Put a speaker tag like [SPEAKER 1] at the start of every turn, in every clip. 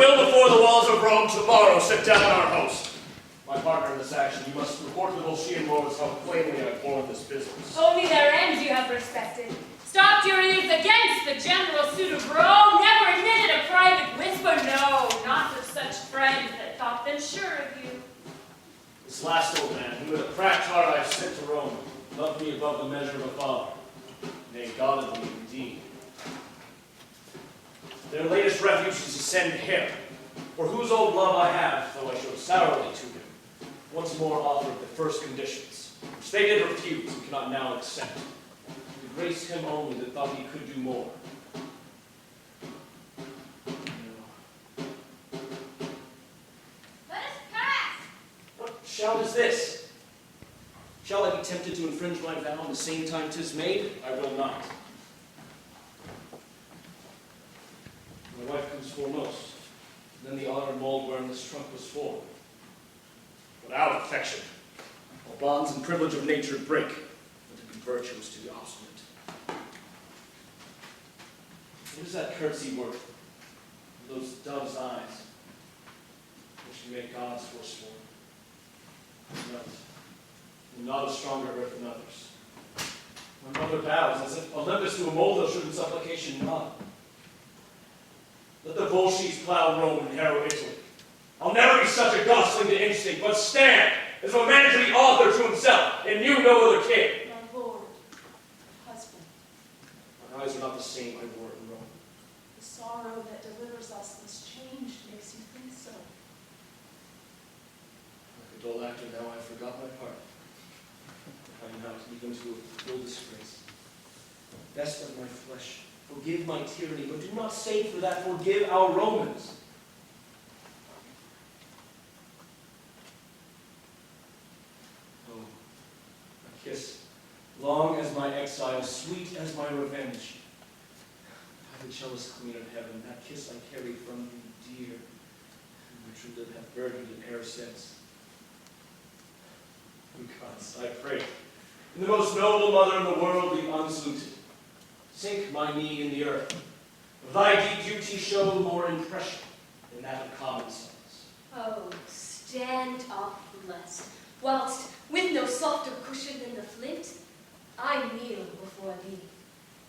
[SPEAKER 1] will, before the walls of Rome tomorrow, sit down our host. My partner in this action, you must report to the Volscian lords how plainly I bore this business.
[SPEAKER 2] Only their ends you have respected. Stopped your ears against the general suit of Rome. Never admitted a private whisper. No, not with such friends that thought them sure of you.
[SPEAKER 1] This last old man, who with a cracked heart I have sent to Rome, loved me above the measure of a father. Nay, God of me indeed. Their latest refuge is to send him, for whose old love I have, though I showed sourly to him, once more offered the first conditions, which they did refuse and cannot now accept. To grace him only that thought he could do more.
[SPEAKER 2] Let us pass!
[SPEAKER 1] What shout is this? Shall I be tempted to infringe my vow in the same time 'tis made? I will not. My wife comes foremost, and then the honored mold wherein this trunk was formed. Without affection, all bonds and privilege of nature break, but to be virtuous to be obstinate. What is that curtsy worth? Those dove's eyes, which you make God's forsworn? Not a stronger earth than others. My mother bows, as if Olympus to a molehill should in supplication nod. Let the Volsces plow Rome and harrow Italy. I'll never be such a gosling to instinct, but stand as a man to be author to himself, and you no other king.
[SPEAKER 2] My lord, husband.
[SPEAKER 1] My eyes are not the same I wore in Rome.
[SPEAKER 2] The sorrow that delivers us this change makes you think so.
[SPEAKER 1] Like a dull actor now, I forgot my part. I am not even to a full disgrace. Best of my flesh, forgive my tyranny, but do not say for that, forgive our Romans. Oh, a kiss, long as my exile, sweet as my revenge. By the jealous queen of heaven, that kiss I carry from you, dear, and my true lip hath burdened it e'er since. Gods, I pray, in the most noble mother in the world, be unsaluted. Sink my knee in the earth. Of thy deep duty show more impression than that of common sons.
[SPEAKER 2] Oh, stand up, blessed, whilst, with no softer cushion than the flint, I kneel before thee,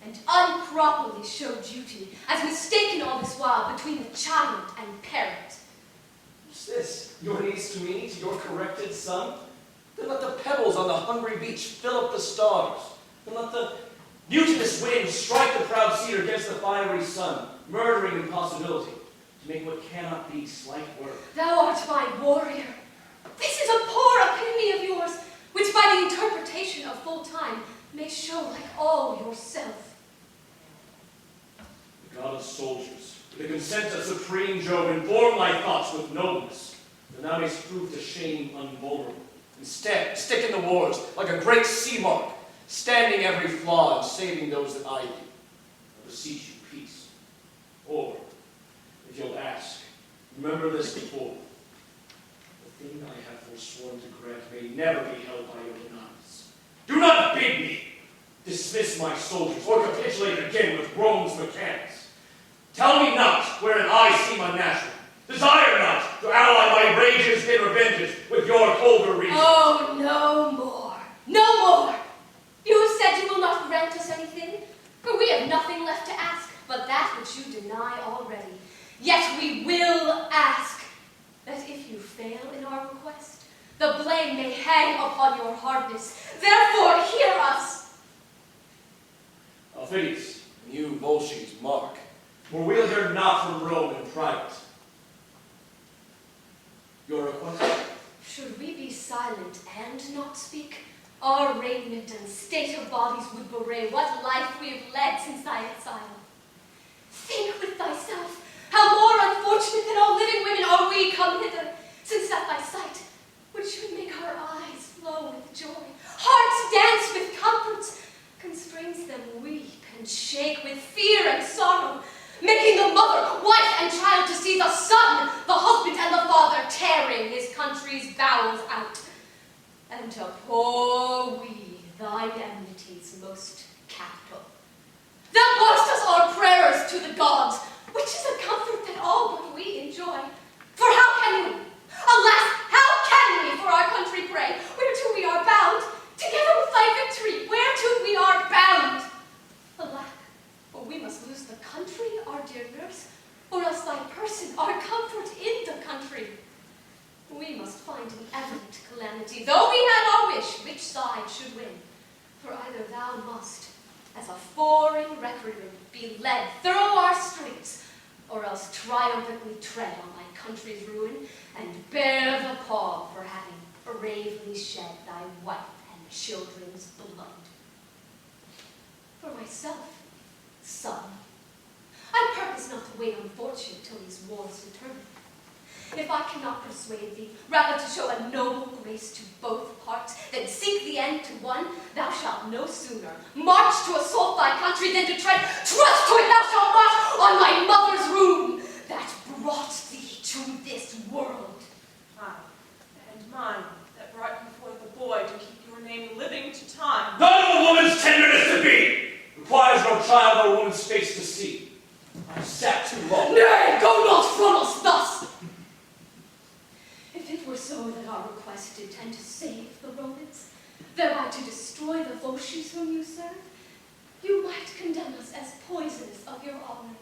[SPEAKER 2] and unproperly show duty, as mistaken all this while between the child and parent.
[SPEAKER 1] What's this? Your knees to me, to your corrected son? Then let the pebbles on the hungry beach fill up the stars, and let the mutinous wind strike the proud cedar against the fiery sun, murdering impossibility, to make what cannot be slight work.
[SPEAKER 2] Thou art my warrior. This is a poor epitome of yours, which by the interpretation of full time may show like all yourself.
[SPEAKER 1] The god of soldiers, with the consent of supreme Jove, inform thy thoughts with nobleness, that thou mayst prove to shame unvulnerable. Instead, stick in the wars like a great sea mark, standing every flaw and saving those that eye thee. I beseech you, peace. Or, if you'll ask, remember this before. The thing I have forsworn to grant may never be held by your denials. Do not bid me dismiss my soldiers or capitulate again with Rome's mechanics. Tell me not wherein I seem unnatural. Desire not to ally my rages and revenges with your colder reason.
[SPEAKER 2] Oh, no more. No more. You have said you will not grant us anything, for we have nothing left to ask but that which you deny already. Yet we will ask that if you fail in our request, the blame may hang upon your hardness. Therefore, hear us.
[SPEAKER 1] Aufidius, and you, Volsces, mark, for we'll hear not from Rome in private. Your request?
[SPEAKER 2] Should we be silent and not speak? Our raiment and state of bodies would bewray what life we have led since thy exile. Think with thyself, how more unfortunate than all living women are we come hither, since at thy sight, which should make our eyes flow with joy, hearts dance with comfort, constrains them weep and shake with fear and sorrow, making the mother, wife, and child to see the son, the husband, and the father tearing his country's bowels out, and to pour we thine enmity's most capital. Thou barst us our prayers to the gods, which is a comfort that all but we enjoy. dear nurse, or else thy person, our comfort in the country. We must find an evident calamity, though we had our wish which side should win. For either thou must, as a foreign recordman, be led through our streets, or else triumphantly tread on thy country's ruin, and bear the pall for having bravely shed thy wife and children's blood. For myself, son, I purpose not to wait on fortune till these wars return. If I cannot persuade thee, rather to show a noble grace to both parts, than seek the end to one, thou shalt no sooner march to assault thy country than to tread, trust to it thou shalt march on thy mother's room, that brought thee to this world.
[SPEAKER 3] Aye, and mine, that brought you forth a boy to keep your name living to time.
[SPEAKER 1] None of a woman's tenderness to be requires no child or woman's face to see. I've sat too long.
[SPEAKER 2] Nay, go not from us thus! If it were so that our request did tend to save the Romans, thereby to destroy the Volsces whom you serve, you might condemn us as poisonous of your honor.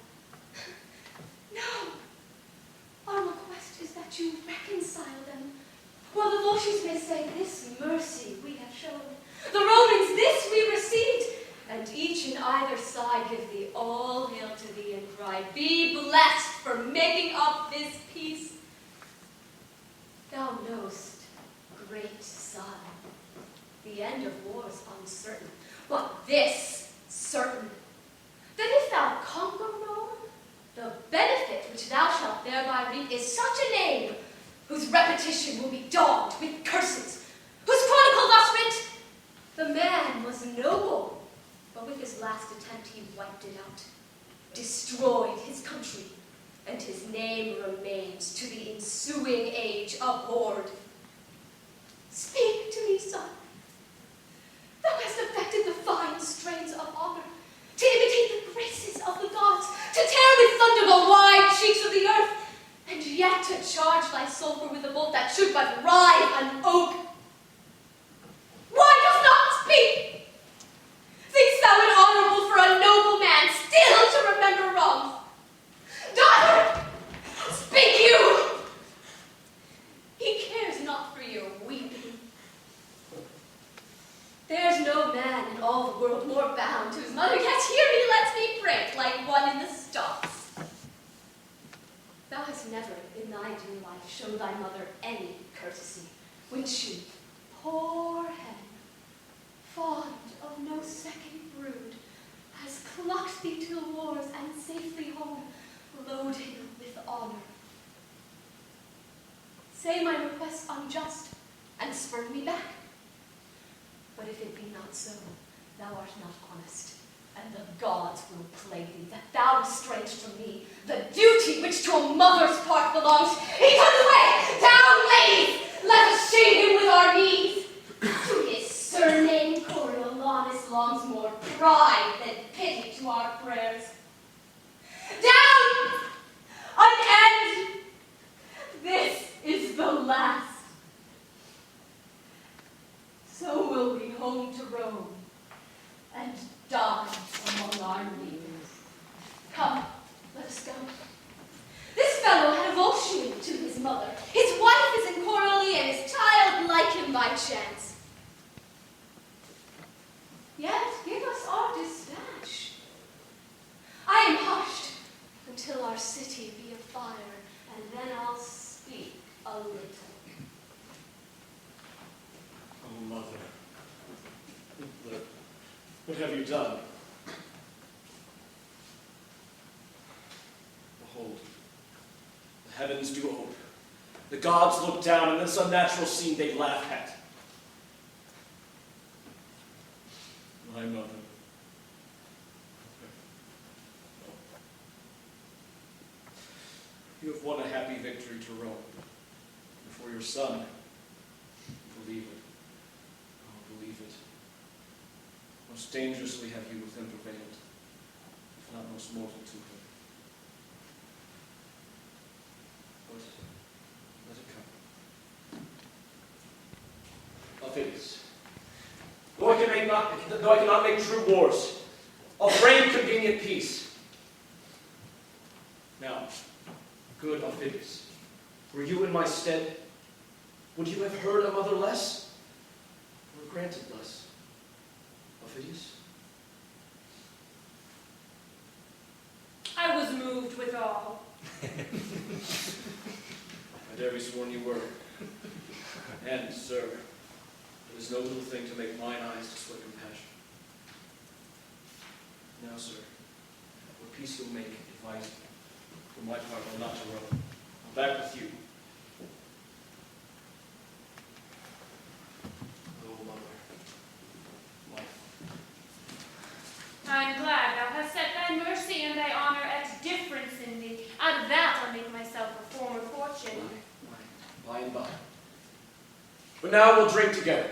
[SPEAKER 2] No! Our request is that you reconcile them, while the Volsces may say, this mercy we have shown, the Romans this we received, and each in either side give thee all hail to thee and cry, be blessed for making up this peace. Thou knowest, great son, the end of war is uncertain, but this certain, that if thou conquer Rome, the benefit which thou shalt thereby reap is such a name, whose repetition will be daubed with curses, whose chronicle thus writ, the man was noble, but with his last attempt he wiped it out, destroyed his country, and his name remains to the ensuing age abhorred. Speak to me, son. Thou hast affected the fine strains of honor, to imitate the graces of the gods, to tear with thunder the wide cheeks of the earth, and yet to charge thy sulphur with a bolt that should but rive an oak. Why dost not speak? Think'st thou it honorable for a noble man still to remember wrongs? Daughter, speak you! He cares not for your weeping. There's no man in all the world more bound to his mother, yet here he lets me prate like one in the stocks. Thou hast never in thy dear life shown thy mother any courtesy, when she, poor hen, fond of no second brood, has clucked thee to the wars and safely home, loaded with honor. Say my request unjust, and spurn me back. But if it be not so, thou art not honest, and the gods will plague thee, that thou restrainest from me the duty which to a mother's part belongs. He turns away! Down, ladies! Let us shame him with our knees! To his surname Coriolanus longs more pride than pity to our prayers. Down! An end! This is the last. So will we home to Rome and die among our knees. Come, let us go. This fellow had a Volscian to his mother. His wife is in Coriolanus, and his child like him by chance. Yet give us our dispatch. I am hushed until our city be afire, and then I'll speak a little.
[SPEAKER 1] Oh, mother, what have you done? Behold, the heavens do open. The gods look down, and this unnatural scene they laugh at. My mother. You have won a happy victory to Rome. And for your son, believe it. Oh, believe it. Most dangerously have you with him prevailed, if not most mortal to him. But let it come. Aufidius, though I cannot make true wars, I'll frame convenient peace. Now, good Aufidius, were you in my stead, would you have heard a mother less, or granted less? Aufidius?
[SPEAKER 3] I was moved withal.
[SPEAKER 1] I dare be sworn you were. And, sir, it is no little thing to make mine eyes to sweat compassion. Now, sir, what peace you'll make, advise me. For my part, I'll not to row. I'm back with you. Oh, mother. Life.
[SPEAKER 4] I'm glad thou hast set thy mercy and thy honor at difference in thee. Out of that I'll make myself a former fortune.
[SPEAKER 1] By and by. But now we'll drink together.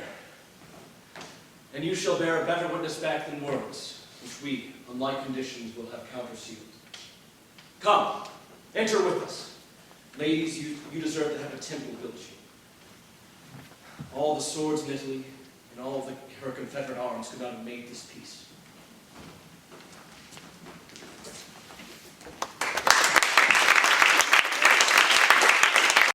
[SPEAKER 1] And you shall bear a better witness back than words, which we, on like conditions, will have countersealed. Come, enter with us. Ladies, you deserve to have a temple built you. All the swords in Italy and all her Confederate arms could not have made this peace.